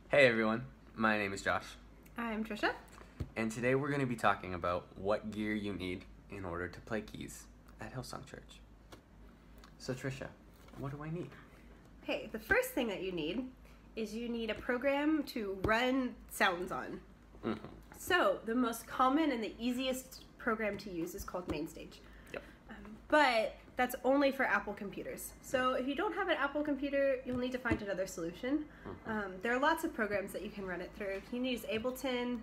Hey everyone, my name is Josh, I'm Trisha. and today we're going to be talking about what gear you need in order to play keys at Hillsong Church. So Trisha, what do I need? Okay, the first thing that you need is you need a program to run sounds on. Mm-hmm. So the most common and the easiest program to use is called Mainstage. Yep. But that's only for Apple computers. So if you don't have an Apple computer, you'll need to find another solution. Mm-hmm. There are lots of programs that you can run it through. You can use Ableton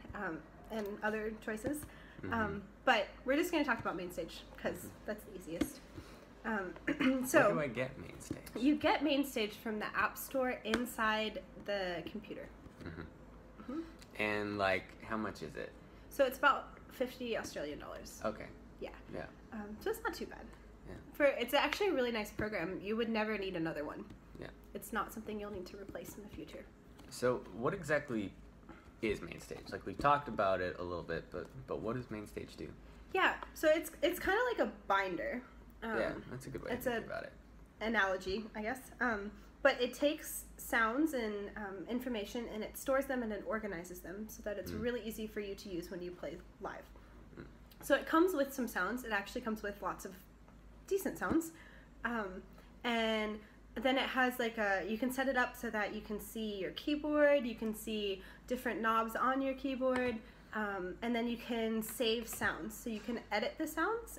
and other choices. Mm-hmm. But we're just going to talk about Mainstage because that's the easiest. So where do I get Mainstage? You get Mainstage from the App Store inside the computer. Mm-hmm. Mm-hmm. And how much is it? So it's about 50 Australian dollars. Okay. Yeah. Yeah. So it's not too bad. Yeah. It's actually a really nice program. You would never need another one. Yeah. It's not something you'll need to replace in the future. So what exactly is Mainstage? We've talked about it a little bit, but what does Mainstage do? Yeah. So it's kind of like a binder. Yeah, that's a good way to think about it. Analogy, I guess. But it takes sounds and information and it stores them and it organizes them so that it's really easy for you to use when you play live. So it comes with some sounds. It actually comes with lots of decent sounds. And then it has you can set it up so that you can see your keyboard, you can see different knobs on your keyboard, and then you can save sounds. So you can edit the sounds.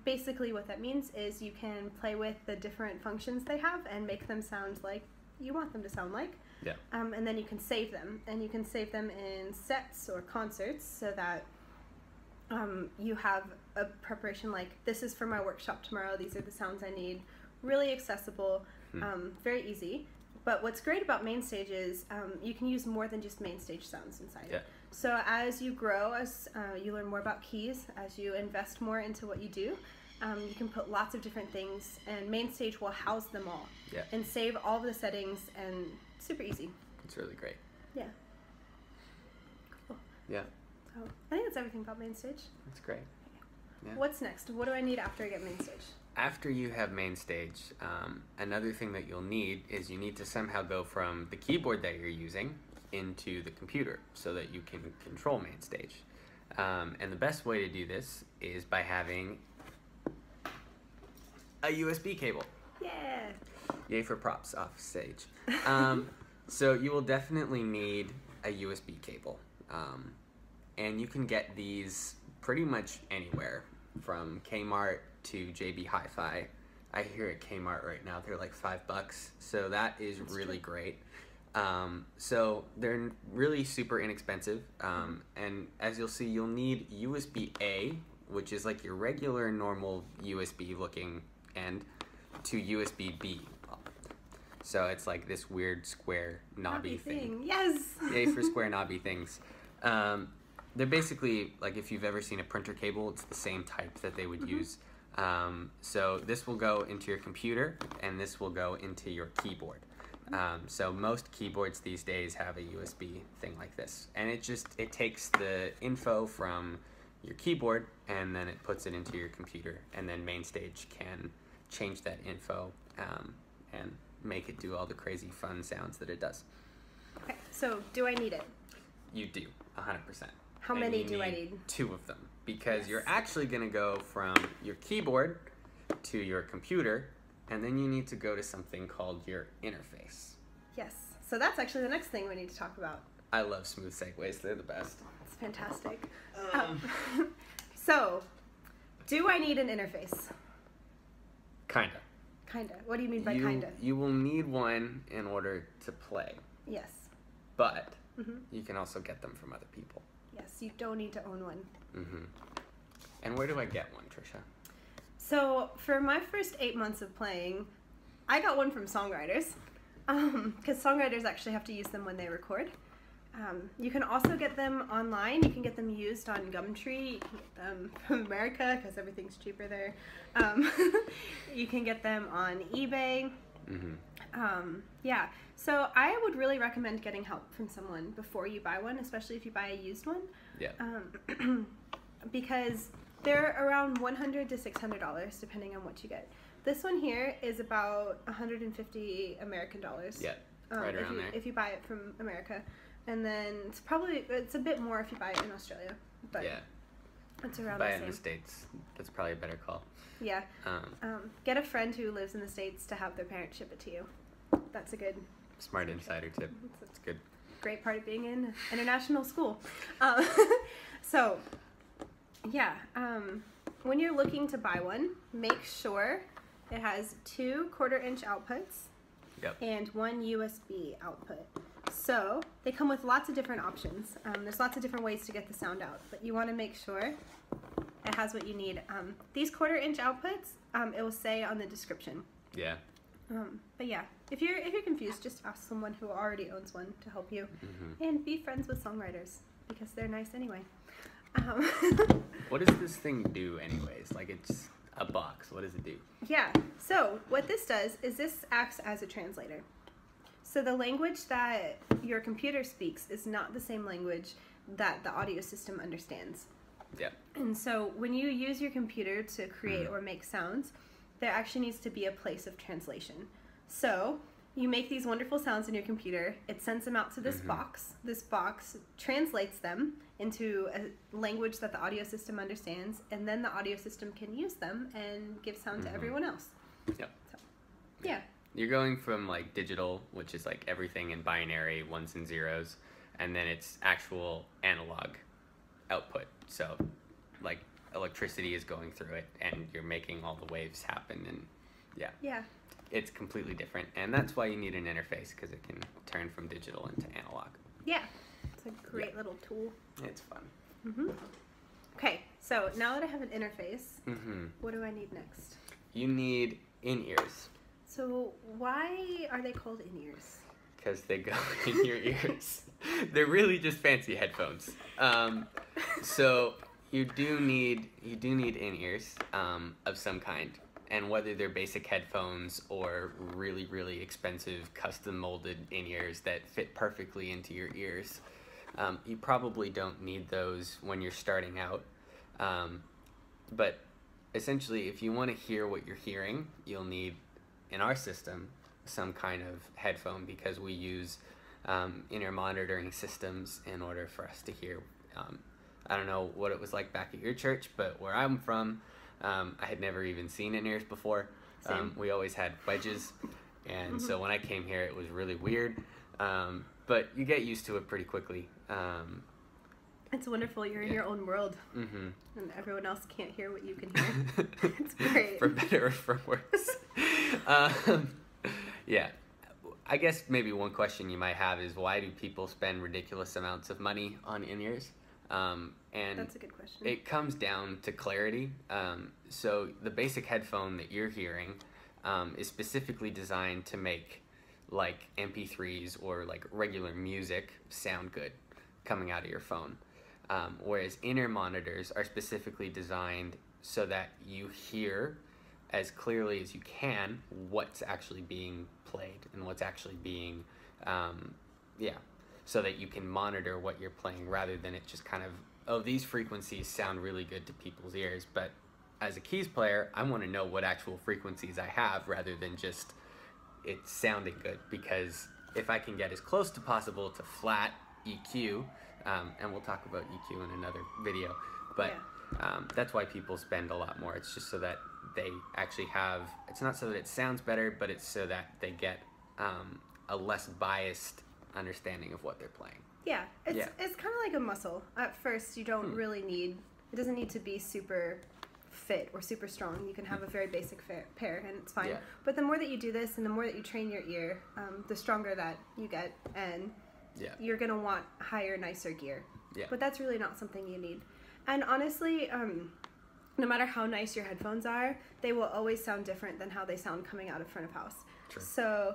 Basically what that means is you can play with the different functions they have and make them sound like you want them to sound like. Yeah. And then you can save them. And you can save them in sets or concerts so that you have a preparation like, this is for my workshop tomorrow, these are the sounds I need. Really accessible, very easy. But what's great about Mainstage is you can use more than just Mainstage sounds inside. Yeah. So as you grow, as you learn more about keys, as you invest more into what you do, you can put lots of different things, and Mainstage will house them all. Yeah. And save all of the settings, and super easy. It's really great. Yeah. Cool. Yeah. So I think that's everything about Mainstage. That's great. Yeah. What's next? What do I need after I get Mainstage? After you have Mainstage, another thing that you'll need is you need to somehow go from the keyboard that you're using into the computer so that you can control Mainstage. And the best way to do this is by having a USB cable. Yeah. Yay for props off stage. So you will definitely need a USB cable. And you can get these pretty much anywhere, from Kmart to JB Hi-Fi. I hear at Kmart right now they're like $5, so that is That's really true. Great. So they're really super inexpensive, and as you'll see, you'll need USB-A, which is like your regular normal USB looking end, to USB-B. So it's like this weird square knobby thing. Yes! Yay for square knobby things. They're basically, like if you've ever seen a printer cable, it's the same type that they would use. So this will go into your computer, and this will go into your keyboard. So most keyboards these days have a USB thing like this. And it takes the info from your keyboard, and then it puts it into your computer. And then Mainstage can change that info and make it do all the crazy fun sounds that it does. Okay, so do I need it? You do, 100%. How many do I need? 2 of them, because you're actually going to go from your keyboard to your computer, and then you need to go to something called your interface. Yes, so that's actually the next thing we need to talk about. I love smooth segues, they're the best. It's fantastic. So, do I need an interface? Kinda. Kinda. What do you mean by kinda? You will need one in order to play. Yes. But you can also get them from other people. Yes, you don't need to own one. And where do I get one, Trisha? So for my first 8 months of playing, I got one from songwriters, because songwriters actually have to use them when they record. You can also get them online. You can get them used on Gumtree. You can get them from America because everything's cheaper there. You can get them on eBay. Yeah, so I would really recommend getting help from someone before you buy one, especially if you buy a used one. Yeah. Because they're around $100 to $600 depending on what you get. This one here is about 150 American dollars. Yeah, right around there. If you buy it from America. And then it's a bit more if you buy it in Australia, but Yeah. it's around Buy the it same. in the States. That's probably a better call. Yeah. Get a friend who lives in the States to have their parents ship it to you. That's a good Smart insider tip. That's good. great part of being in international school. So, yeah. When you're looking to buy one, make sure it has 2 1/4-inch outputs. Yep. And 1 USB output. So they come with lots of different options. There's lots of different ways to get the sound out, but you want to make sure it has what you need. These 1/4-inch outputs, it will say on the description. Yeah. But yeah, if you're confused, just ask someone who already owns one to help you, and be friends with songwriters because they're nice anyway. What does this thing do, anyways? Like, it's a box. What does it do? Yeah, so what this does is this acts as a translator. So the language that your computer speaks is not the same language that the audio system understands. Yeah. And so when you use your computer to create or make sounds, there actually needs to be a place of translation. So you make these wonderful sounds in your computer, it sends them out to this box. This box translates them into a language that the audio system understands, and then the audio system can use them and give sound to everyone else. Yep. So, yeah. You're going from, like, digital, which is, like, everything in binary, ones and zeros, and then it's actual analog output. So, like, electricity is going through it, and you're making all the waves happen, and Yeah. it's completely different. And that's why you need an interface, because it can turn from digital into analog. Yeah. It's a great little tool. It's fun. Okay, so now that I have an interface, what do I need next? You need in-ears, So why are they called in-ears? because they go in your ears. They're really just fancy headphones. So you do need in-ears of some kind, and whether they're basic headphones or really, really expensive custom molded in-ears that fit perfectly into your ears, you probably don't need those when you're starting out. But essentially, if you want to hear what you're hearing, you'll need, in our system, some kind of headphone, because we use inner monitoring systems in order for us to hear. I don't know what it was like back at your church, but where I'm from, I had never even seen in-ears before. We always had wedges, and so when I came here, it was really weird. But you get used to it pretty quickly. It's wonderful. You're in your own world, and everyone else can't hear what you can hear. It's great. For better or for worse. Yeah. I guess maybe one question you might have is, why do people spend ridiculous amounts of money on in-ears? And That's a good question. it comes down to clarity. So the basic headphone that you're hearing is specifically designed to make, like, MP3s or, like, regular music sound good coming out of your phone. Whereas inner monitors are specifically designed so that you hear as clearly as you can what's actually being played and what's actually being, so that you can monitor what you're playing, rather than it just kind of, oh, these frequencies sound really good to people's ears, but as a keys player, I want to know what actual frequencies I have, rather than just it sounding good, because if I can get as close to possible to flat EQ, and we'll talk about EQ in another video, but that's why people spend a lot more. It's just so that they actually have, it's not so that it sounds better, but it's so that they get a less biased understanding of what they're playing. Yeah, it's kind of like a muscle. At first, you don't really need, it doesn't need to be super fit or super strong. You can have a very basic pair, and it's fine. Yeah. But the more that you do this, and the more that you train your ear, the stronger that you get, and you're going to want higher, nicer gear. Yeah. But that's really not something you need. And honestly, no matter how nice your headphones are, they will always sound different than how they sound coming out of front of house. True. So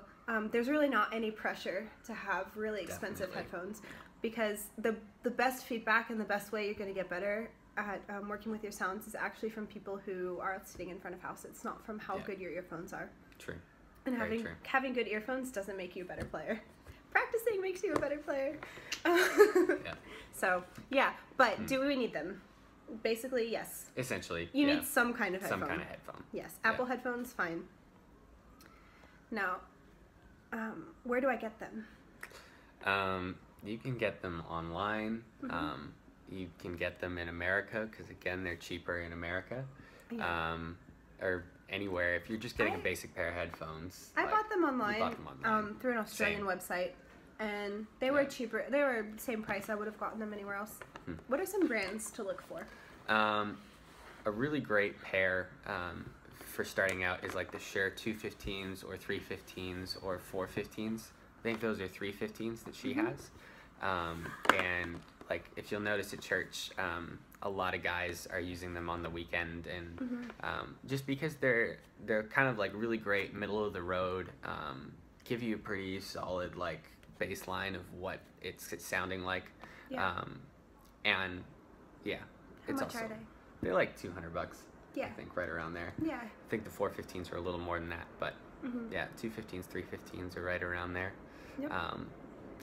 there's really not any pressure to have really expensive Definitely. headphones, because the best feedback and the best way you're going to get better at working with your sounds is actually from people who are sitting in front of house. It's not from how good your earphones are. True. And Very true. having good earphones doesn't make you a better player. Practicing makes you a better player. So, but do we need them? Basically, yes. Essentially, You need some kind of headphone. Some kind of headphone. Yes, Apple headphones, fine. Now, where do I get them? You can get them online. You can get them in America because, again, they're cheaper in America. Yeah. Or anywhere. If you're just getting a basic pair of headphones. I bought them online, you bought them online. Through an Australian website. And they were cheaper. They were the same price. I would have gotten them anywhere else. What are some brands to look for? A really great pair for starting out is like the Shure 215s or 315s or 415s. I think those are 315s that she has. And like if you'll notice at church, a lot of guys are using them on the weekend, and just because they're kind of like really great middle of the road, give you a pretty solid like baseline of what it's sounding like. And yeah, How much are they? They're like $200. Yeah. I think right around there. Yeah. I think the 415s are a little more than that, but yeah, 215s, 315s are right around there. Yep.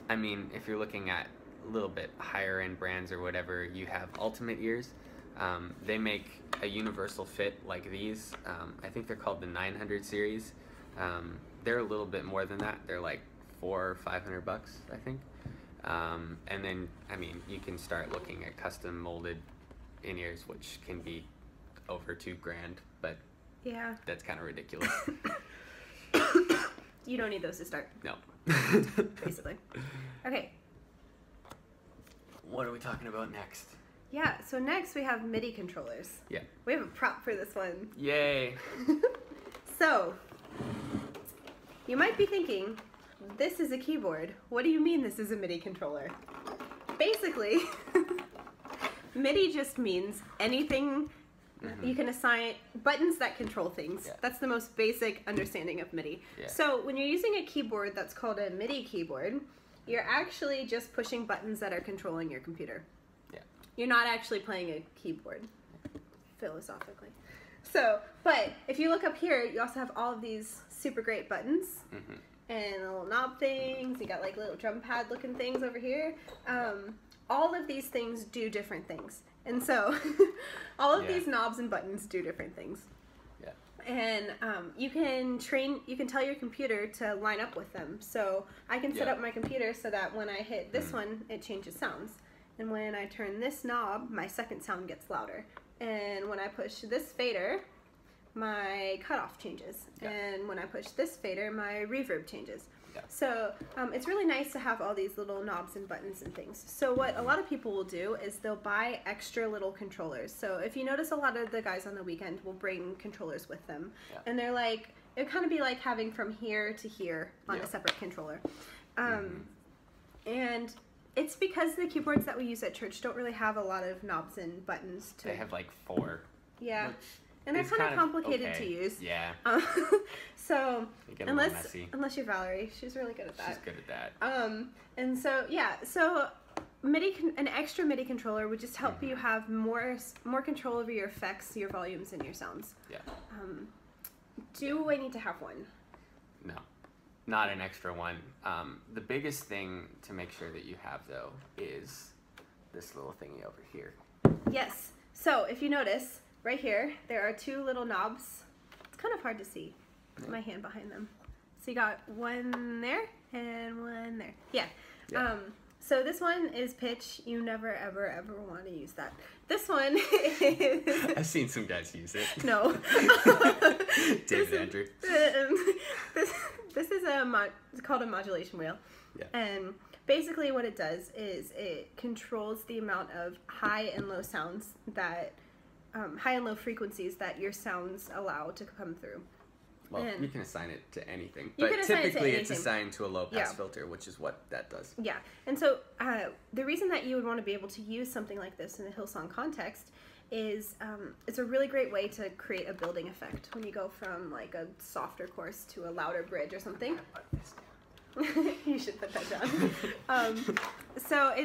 I mean, if you're looking at a little bit higher end brands or whatever, you have Ultimate Ears. They make a universal fit like these. I think they're called the 900 series. They're a little bit more than that. They're like $400 or $500, I think. And then, I mean, you can start looking at custom molded in-ears, which can be over $2,000, but yeah, that's kind of ridiculous. You don't need those to start. No. Basically. Okay. What are we talking about next? Yeah, so next we have MIDI controllers. Yeah. We have a prop for this one. Yay! So, you might be thinking, this is a keyboard. What do you mean this is a MIDI controller? Basically, MIDI just means anything you can assign, buttons that control things. Yeah. That's the most basic understanding of MIDI. Yeah. So when you're using a keyboard that's called a MIDI keyboard, you're actually just pushing buttons that are controlling your computer. Yeah. You're not actually playing a keyboard, philosophically. So, but if you look up here, you also have all of these super great buttons and little knob things. You got like little drum pad looking things over here. All of these things do different things. And so all of these knobs and buttons do different things. Yeah. And you can tell your computer to line up with them. So I can set up my computer so that when I hit this one, it changes sounds. And when I turn this knob, my second sound gets louder. And when I push this fader, my cutoff changes. Yeah. And when I push this fader, my reverb changes. Yeah. So it's really nice to have all these little knobs and buttons and things. So what a lot of people will do is they'll buy extra little controllers. So if you notice, a lot of the guys on the weekend will bring controllers with them. Yeah. And they're like, it would kind of be like having from here to here on a separate controller. And it's because the keyboards that we use at church don't really have a lot of knobs and buttons. They have like 4. Yeah. And they're kind of complicated to use. Yeah. So unless you're Valerie, she's really good at that. She's good at that. And so so an extra MIDI controller would just help you have more control over your effects, your volumes, and your sounds. Yeah. Do I need to have one? No, not an extra one. The biggest thing to make sure that you have though is this little thingy over here. Yes. So if you notice, right here, there are 2 little knobs. It's kind of hard to see. My hand behind them. So you got one there and one there. Yeah. So this one is pitch. You never, ever, ever want to use that. This one is... I've seen some guys use it. No. David Andrew. This is it's called a modulation wheel. Yeah. And basically what it does is it controls the amount of high and low sounds that... high and low frequencies that your sounds allow to come through. Well, you can assign it to anything, but typically it's assigned to a low-pass filter, which is what that does. Yeah, and so the reason that you would want to be able to use something like this in a Hillsong context is it's a really great way to create a building effect when you go from like a softer chorus to a louder bridge or something. You should put that down. So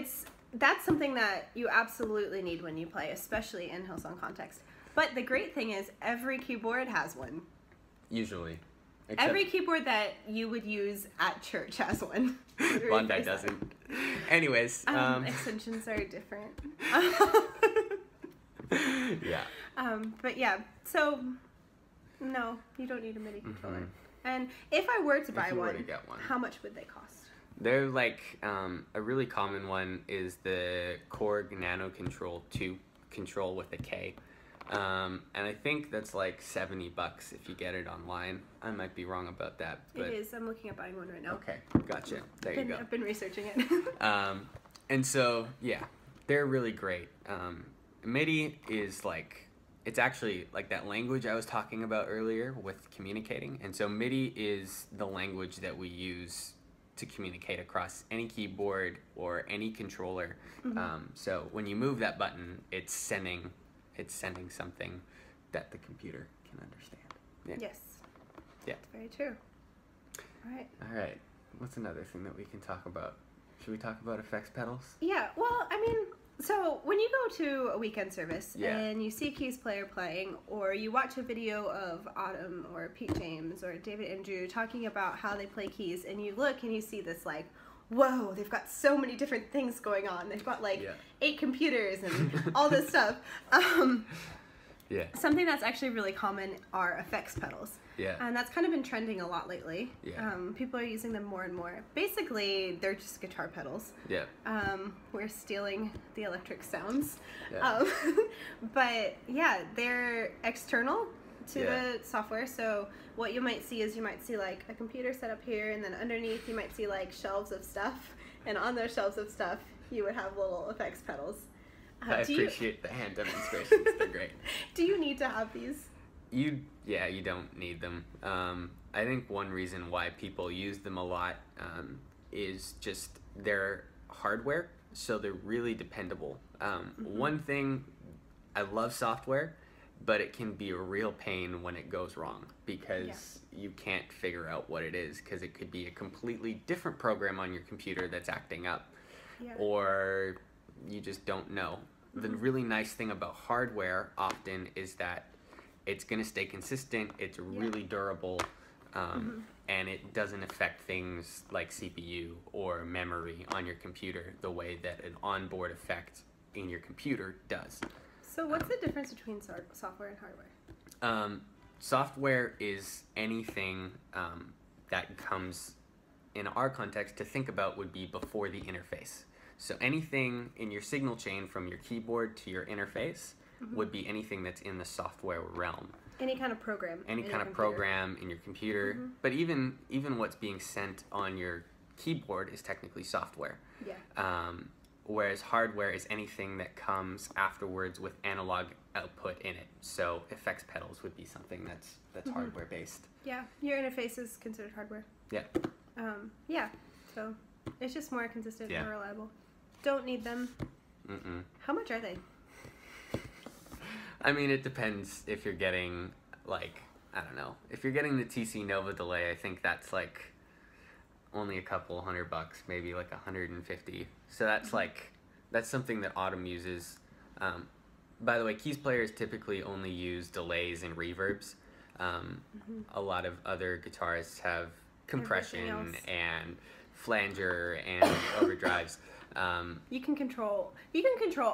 that's something that you absolutely need when you play, especially in Hillsong context. But the great thing is every keyboard has one. Usually. Every keyboard that you would use at church has one. Bondi doesn't. Anyways. Extensions are different. Yeah. But yeah, so no, you don't need a MIDI controller. And if I were to buy one, how much would they cost? They're like a really common one is the Korg Nano Control 2 control with a K. And I think that's like $70 if you get it online. I might be wrong about that. But... It is. I'm looking at buying one right now. Okay, gotcha. There you go. I've been researching it. And so, yeah, they're really great. MIDI is like, it's actually like that language I was talking about earlier with communicating. And so MIDI is the language that we use to communicate across any keyboard or any controller. So when you move that button, it's sending something that the computer can understand. Yeah. Yes. Yeah. That's very true. All right. What's another thing that we can talk about? Should we talk about effects pedals? Yeah. Well, I mean, so when you go to a weekend service and you see a keys player playing, or you watch a video of Autumn or Pete James or David Andrew talking about how they play keys, and you look and you see this like, whoa, they've got so many different things going on. They've got like 8 computers and all this stuff. Something that's actually really common are effects pedals. Yeah. And that's kind of been trending a lot lately. Yeah. People are using them more and more. Basically, they're just guitar pedals. Yeah. We're stealing the electric sounds. Yeah. But yeah, they're external to the software. So what you might see is like a computer set up here, and then underneath you might see like shelves of stuff. And on those shelves of stuff, you would have little effects pedals. I appreciate the hand demonstrations. They're great. Do you need to have these? You don't need them. I think one reason why people use them a lot is just their hardware, so they're really dependable. One thing, I love software, but it can be a real pain when it goes wrong because you can't figure out what it is, because it could be a completely different program on your computer that's acting up, or you just don't know. The really nice thing about hardware often is that it's going to stay consistent, it's really durable, and it doesn't affect things like CPU or memory on your computer the way that an onboard effect in your computer does. So what's the difference between software and hardware? Software is anything that comes, in our context, to think about would be before the interface. So anything in your signal chain from your keyboard to your interface would be anything that's in the software realm. Any kind of program. Any kind of program in your computer. But even what's being sent on your keyboard is technically software. Yeah. Whereas hardware is anything that comes afterwards with analog output in it. So effects pedals would be something that's hardware based. Yeah. Your interface is considered hardware. Yeah. Yeah. So it's just more consistent, more reliable. Don't need them. How much are they? I mean, it depends if you're getting, like, I don't know. If you're getting the TC Nova delay, I think that's, like, only a couple $100, maybe, like, 150. So that's, like, that's something that Autumn uses. By the way, keys players typically only use delays and reverbs. A lot of other guitarists have compression and flanger and overdrives. You can control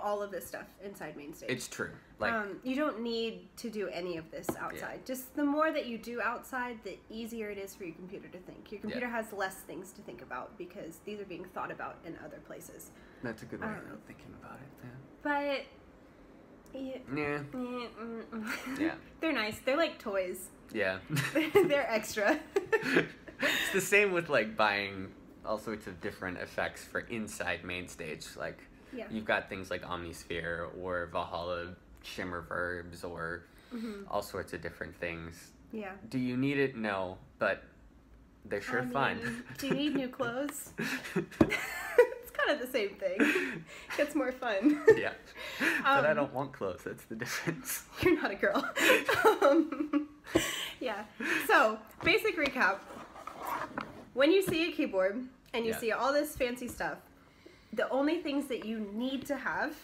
all of this stuff inside Mainstage. It's true. Like you don't need to do any of this outside. Just the more that you do outside, the easier it is for your computer to think. Your computer has less things to think about because these are being thought about in other places. That's a good way of thinking about it. But yeah, they're nice. They're like toys. Yeah. They're extra. It's the same with like buying all sorts of different effects for inside Mainstage. Like you've got things like Omnisphere or Valhalla shimmer verbs or all sorts of different things. Yeah. Do you need it? No, but they're sure fun. Do you need new clothes? It's kind of the same thing. It's more fun. Yeah. But I don't want clothes. That's the difference. You're not a girl. Yeah. So, basic recap. When you see a keyboard and you see all this fancy stuff, the only things that you need to have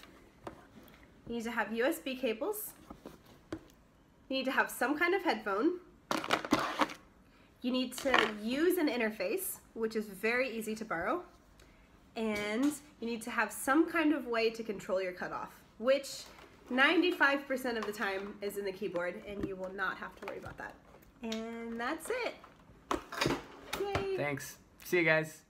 USB cables. You need to have some kind of headphone. You need to use an interface, which is very easy to borrow. And you need to have some kind of way to control your cutoff, which 95% of the time is in the keyboard, and you will not have to worry about that. And that's it. Yay. Thanks. See you guys.